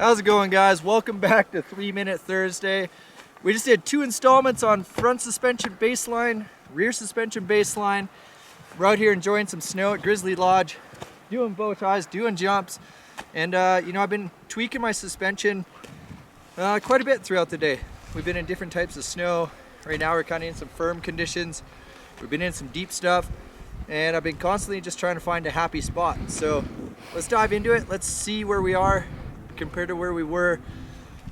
How's it going, guys? Welcome back to 3 Minute Thursday. We just did 2 installments on front suspension baseline, rear suspension baseline. We're out here enjoying some snow at Grizzly Lodge, doing bow ties, doing jumps, and I've been tweaking my suspension quite a bit throughout the day. We've been in different types of snow. Right now we're kind of in some firm conditions. We've been in some deep stuff, and I've been constantly just trying to find a happy spot. So let's dive into it. Let's see where we are compared to where we were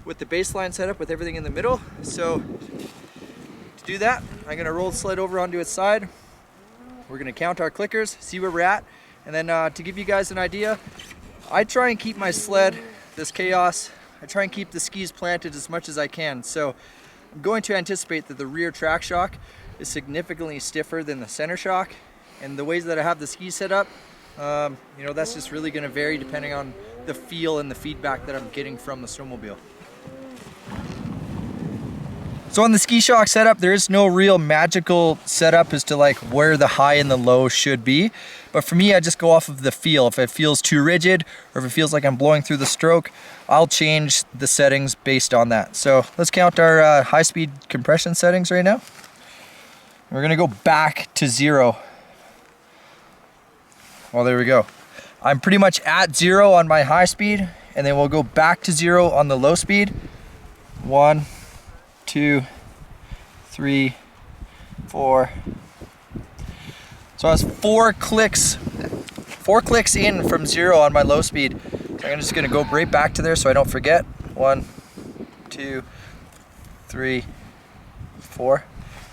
with the baseline setup with everything in the middle. So to do that, I'm gonna roll the sled over onto its side. We're gonna count our clickers, see where we're at, and then to give you guys an idea, I try and keep my sled, this Khaos, I try and keep the skis planted as much as I can. So I'm going to anticipate that the rear track shock is significantly stiffer than the center shock, and the ways that I have the skis set up, that's just really going to vary depending on the feel and the feedback that I'm getting from the snowmobile. So on the ski shock setup, there is no real magical setup as to like where the high and the low should be. But for me, I just go off of the feel. If it feels too rigid or if it feels like I'm blowing through the stroke, I'll change the settings based on that. So let's count our high-speed compression settings right now. We're gonna go back to 0. Well, there we go. I'm pretty much at 0 on my high speed, and then we'll go back to 0 on the low speed. 1, 2, 3, 4. So I was 4 clicks in from 0 on my low speed. So I'm just gonna go right back to there so I don't forget. 1, 2, 3, 4.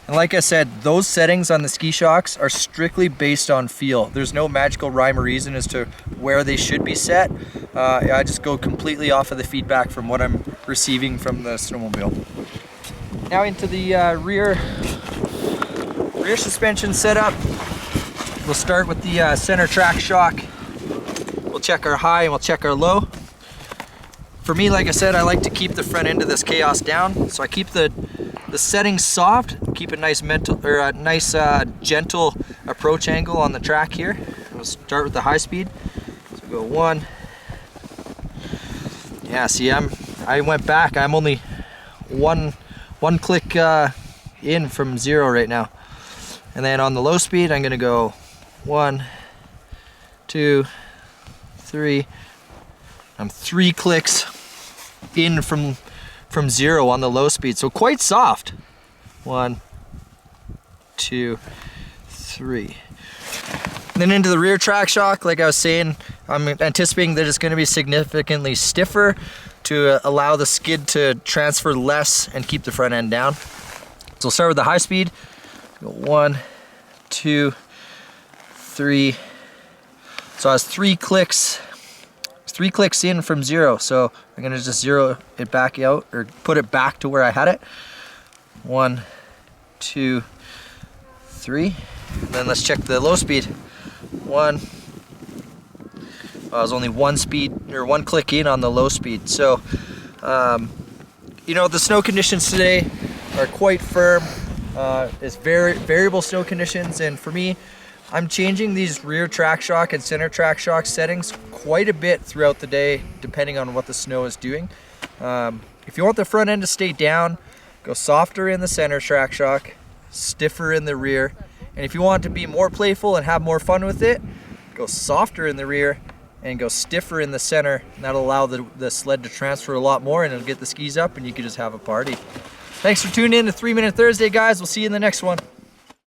And like I said, those settings on the ski shocks are strictly based on feel. There's no magical rhyme or reason as to where they should be set. I just go completely off of the feedback from what I'm receiving from the snowmobile. Now into the rear suspension setup. We'll start with the center track shock. We'll check our high and we'll check our low. For me, like I said, I like to keep the front end of this Khaos down, so I keep the settings soft, keep a nice gentle approach angle on the track here. We'll start with the high speed. So go 1. Yeah, see, I went back. I'm only one click in from 0 right now. And then on the low speed, I'm gonna go 1, 2, 3. I'm 3 clicks in from 0 on the low speed, so quite soft. 1, 2, 3. And then into the rear track shock, like I was saying, I'm anticipating that it's going to be significantly stiffer to allow the skid to transfer less and keep the front end down. So we'll start with the high speed. Go 1, 2, 3. So I was 3 clicks in from 0, so I'm gonna just 0 it back out, or put it back to where I had it. 1, 2, 3. And then let's check the low speed. 1. I was only 1 click in on the low speed. So, the snow conditions today are quite firm. It's very variable snow conditions, and for me, I'm changing these rear track shock and center track shock settings quite a bit throughout the day, depending on what the snow is doing. If you want the front end to stay down, go softer in the center track shock, stiffer in the rear. And if you want to be more playful and have more fun with it, go softer in the rear and go stiffer in the center. And that'll allow the sled to transfer a lot more, and it'll get the skis up and you can just have a party. Thanks for tuning in to 3 Minute Thursday, guys. We'll see you in the next one.